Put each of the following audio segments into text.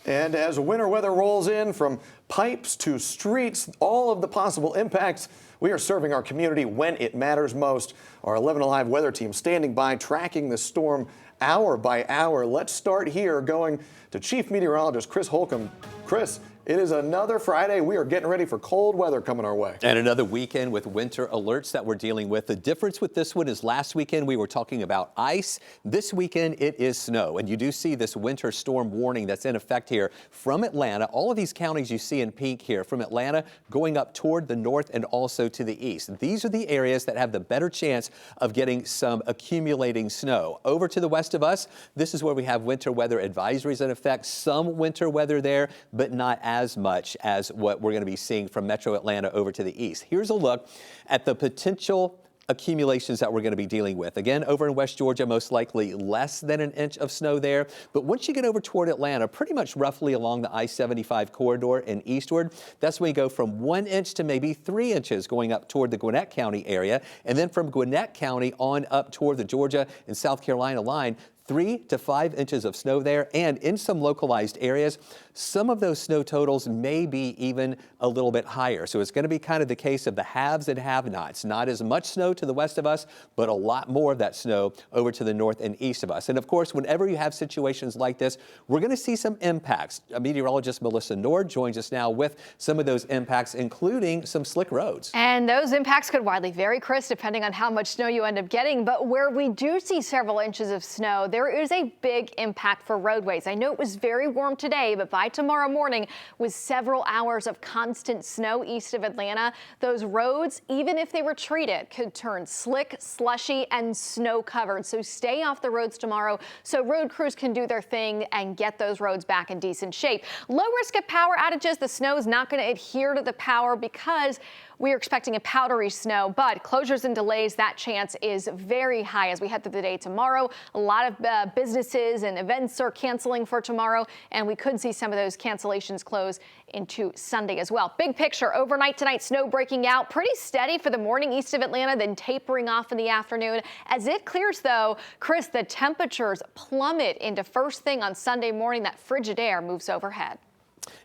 And as winter weather rolls in, from pipes to streets, all of the possible impacts, we are serving our community when it matters most. Our 11 Alive weather team standing by, tracking the storm hour by hour. Let's start here, going to Chief Meteorologist Chris Holcomb. Chris, it is another Friday. We are getting ready for cold weather coming our way. And another weekend with winter alerts that we're dealing with. The difference with this one is last weekend we were talking about ice. This weekend it is snow. And you do see this winter storm warning that's in effect here from Atlanta. All of these counties you see in pink here from Atlanta going up toward the north and also to the east. These are the areas that have the better chance of getting some accumulating snow. Over to the west of us, this is where we have winter weather advisories in effect. Some winter weather there, but not as much as what we're going to be seeing from Metro Atlanta over to the east. Here's a look at the potential accumulations that we're going to be dealing with. Again, over in West Georgia, most likely less than an inch of snow there. But once you get over toward Atlanta, pretty much roughly along the I-75 corridor and eastward, that's when you go from 1 inch to maybe 3 inches going up toward the Gwinnett County area. And then from Gwinnett County on up toward the Georgia and South Carolina line, 3 to 5 inches of snow there, and in some localized areas, some of those snow totals may be even a little bit higher. So it's going to be kind of the case of the haves and have-nots. Not as much snow to the west of us, but a lot more of that snow over to the north and east of us. And of course, whenever you have situations like this, we're going to see some impacts. Meteorologist Melissa Nord joins us now with some of those impacts, including some slick roads. And those impacts could widely vary, Chris, depending on how much snow you end up getting. But where we do see several inches of snow, there is a big impact for roadways. I know it was very warm today, but by tomorrow morning, with several hours of constant snow east of Atlanta, those roads, even if they were treated, could turn slick, slushy, and snow covered. So stay off the roads tomorrow so road crews can do their thing and get those roads back in decent shape. Low risk of power outages. The snow is not going to adhere to the power because we are expecting a powdery snow, but closures and delays, that chance is very high as we head through the day tomorrow. A lot of businesses and events are canceling for tomorrow, and we could see some of those cancellations close into Sunday as well. Big picture overnight tonight, snow breaking out pretty steady for the morning east of Atlanta, then tapering off in the afternoon. As it clears, though, Chris, the temperatures plummet into first thing on Sunday morning. That frigid air moves overhead.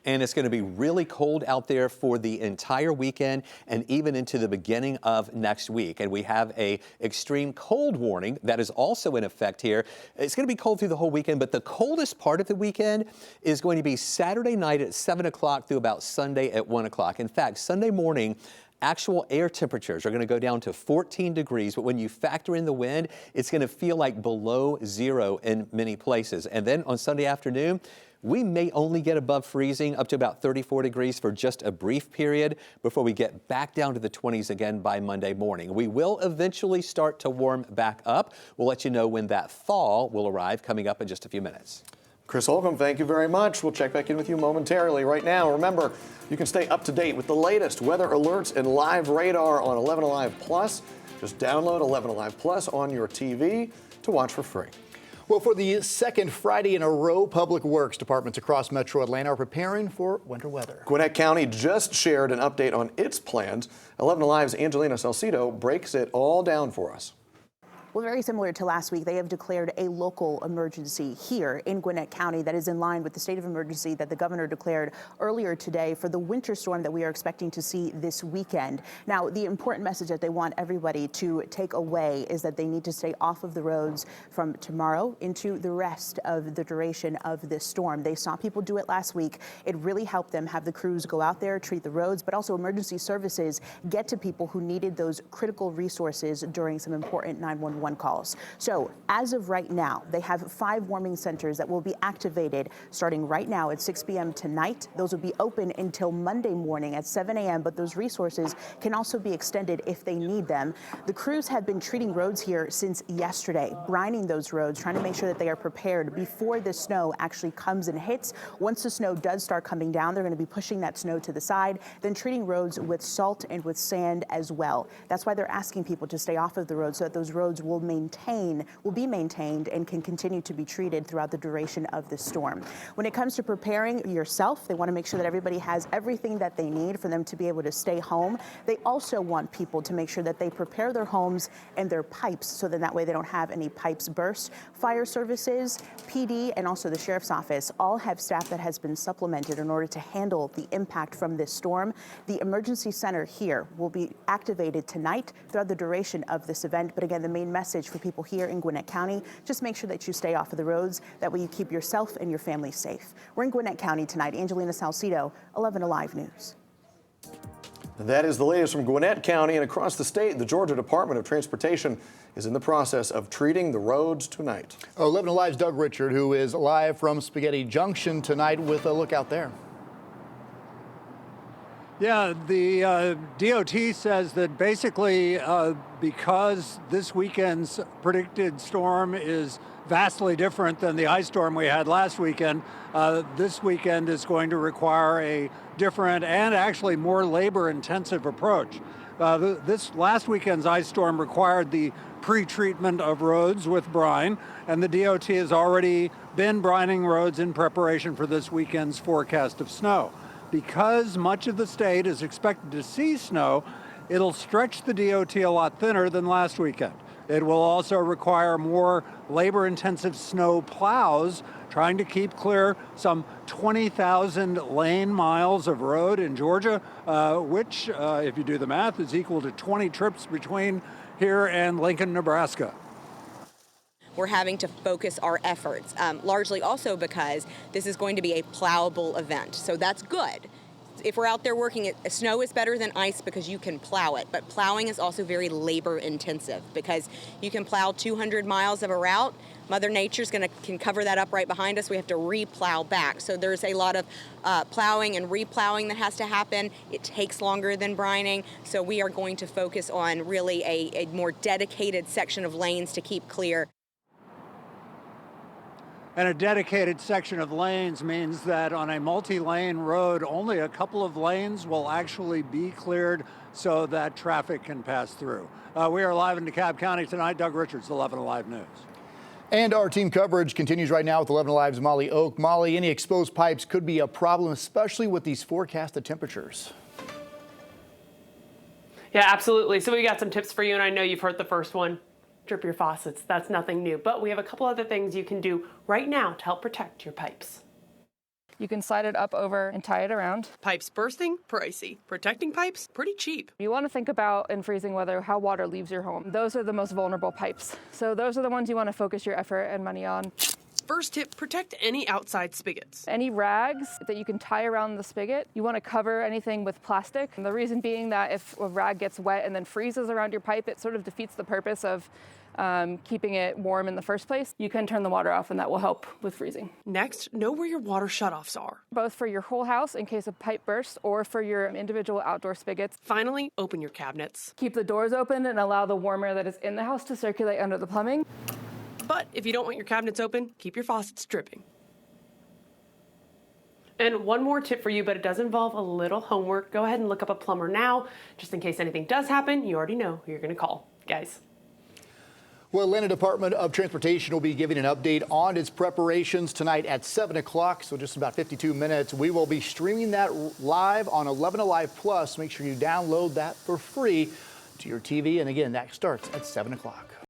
And it's going to be really cold out there for the entire weekend and even into the beginning of next week. And we have a extreme cold warning that is also in effect here. It's going to be cold through the whole weekend, but the coldest part of the weekend is going to be Saturday night at 7 o'clock through about Sunday at 1 o'clock. In fact, Sunday morning, actual air temperatures are going to go down to 14 degrees, but when you factor in the wind, it's going to feel like below zero in many places. And then on Sunday afternoon, we may only get above freezing up to about 34 degrees for just a brief period before we get back down to the 20s again by Monday morning. We will eventually start to warm back up. We'll let you know when that thaw will arrive coming up in just a few minutes. Chris Holcomb, thank you very much. We'll check back in with you momentarily. Right now, remember, you can stay up to date with the latest weather alerts and live radar on 11 Alive Plus. Just download 11 Alive Plus on your TV to watch for free. Well, for the second Friday in a row, public works departments across Metro Atlanta are preparing for winter weather. Gwinnett County just shared an update on its plans. 11 Alive's Angelina Salcido breaks it all down for us. Well, very similar to last week, they have declared a local emergency here in Gwinnett County that is in line with the state of emergency that the governor declared earlier today for the winter storm that we are expecting to see this weekend. Now, the important message that they want everybody to take away is that they need to stay off of the roads from tomorrow into the rest of the duration of this storm. They saw people do it last week. It really helped them have the crews go out there, treat the roads, but also emergency services get to people who needed those critical resources during some important 911 calls. So as of right now, they have 5 warming centers that will be activated starting right now at 6 p.m. tonight. Those will be open until Monday morning at 7 a.m., but those resources can also be extended if they need them. The crews have been treating roads here since yesterday, brining those roads, trying to make sure that they are prepared before the snow actually comes and hits. Once the snow does start coming down, they're going to be pushing that snow to the side, then treating roads with salt and with sand as well. That's why they're asking people to stay off of the road so that those roads will be maintained and can continue to be treated throughout the duration of the storm. When it comes to preparing yourself, they want to make sure that everybody has everything that they need for them to be able to stay home. They also want people to make sure that they prepare their homes and their pipes so then that way they don't have any pipes burst. Fire services, PD, and also the sheriff's office all have staff that has been supplemented in order to handle the impact from this storm. The emergency center here will be activated tonight throughout the duration of this event. But again, the main message for people here in Gwinnett County, just make sure that you stay off of the roads. That way you keep yourself and your family safe. We're in Gwinnett County tonight. Angelina Salcido, 11 Alive News. That is the latest from Gwinnett County and across the state. The Georgia Department of Transportation is in the process of treating the roads tonight. 11 Alive's Doug Richard, who is live from Spaghetti Junction tonight with a look out there. Yeah, the DOT says that basically because this weekend's predicted storm is vastly different than the ice storm we had last weekend, this weekend is going to require a different and actually more labor-intensive approach. This last weekend's ice storm required the pre-treatment of roads with brine, and the DOT has already been brining roads in preparation for this weekend's forecast of snow. Because much of the state is expected to see snow, it'll stretch the DOT a lot thinner than last weekend. It will also require more labor-intensive snow plows, trying to keep clear some 20,000 lane miles of road in Georgia, which, if you do the math, is equal to 20 trips between here and Lincoln, Nebraska. We're having to focus our efforts, largely also because this is going to be a plowable event. So that's good. If we're out there working, snow is better than ice because you can plow it. But plowing is also very labor intensive because you can plow 200 miles of a route. Mother Nature's can cover that up right behind us. We have to re-plow back. So there's a lot of plowing and re-plowing that has to happen. It takes longer than brining. So we are going to focus on really a more dedicated section of lanes to keep clear. And a dedicated section of lanes means that on a multi-lane road, only a couple of lanes will actually be cleared so that traffic can pass through. We are live in DeKalb County tonight. Doug Richards, 11 Alive News. And our team coverage continues right now with 11 Alive's Molly Oak. Molly, any exposed pipes could be a problem, especially with these forecasted temperatures. Yeah, absolutely. So we got some tips for you, and I know you've heard the first one. Drip your faucets. That's nothing new, but we have a couple other things you can do right now to help protect your pipes. You can slide it up over and tie it around. Pipes bursting, pricey. Protecting pipes, pretty cheap. You want to think about in freezing weather how water leaves your home. Those are the most vulnerable pipes. So those are the ones you want to focus your effort and money on. First tip, protect any outside spigots. Any rags that you can tie around the spigot, you want to cover anything with plastic. And the reason being that if a rag gets wet and then freezes around your pipe, it sort of defeats the purpose of keeping it warm in the first place. You can turn the water off and that will help with freezing. Next, know where your water shutoffs are. Both for your whole house in case of pipe burst or for your individual outdoor spigots. Finally, open your cabinets. Keep the doors open and allow the warm air that is in the house to circulate under the plumbing. But if you don't want your cabinets open, keep your faucets dripping. And one more tip for you, but it does involve a little homework. Go ahead and look up a plumber now, just in case anything does happen. You already know who you're going to call, guys. Well, Atlanta Department of Transportation will be giving an update on its preparations tonight at 7 o'clock, so just about 52 minutes. We will be streaming that live on 11 Alive Plus. Make sure you download that for free to your TV. And again, that starts at 7 o'clock.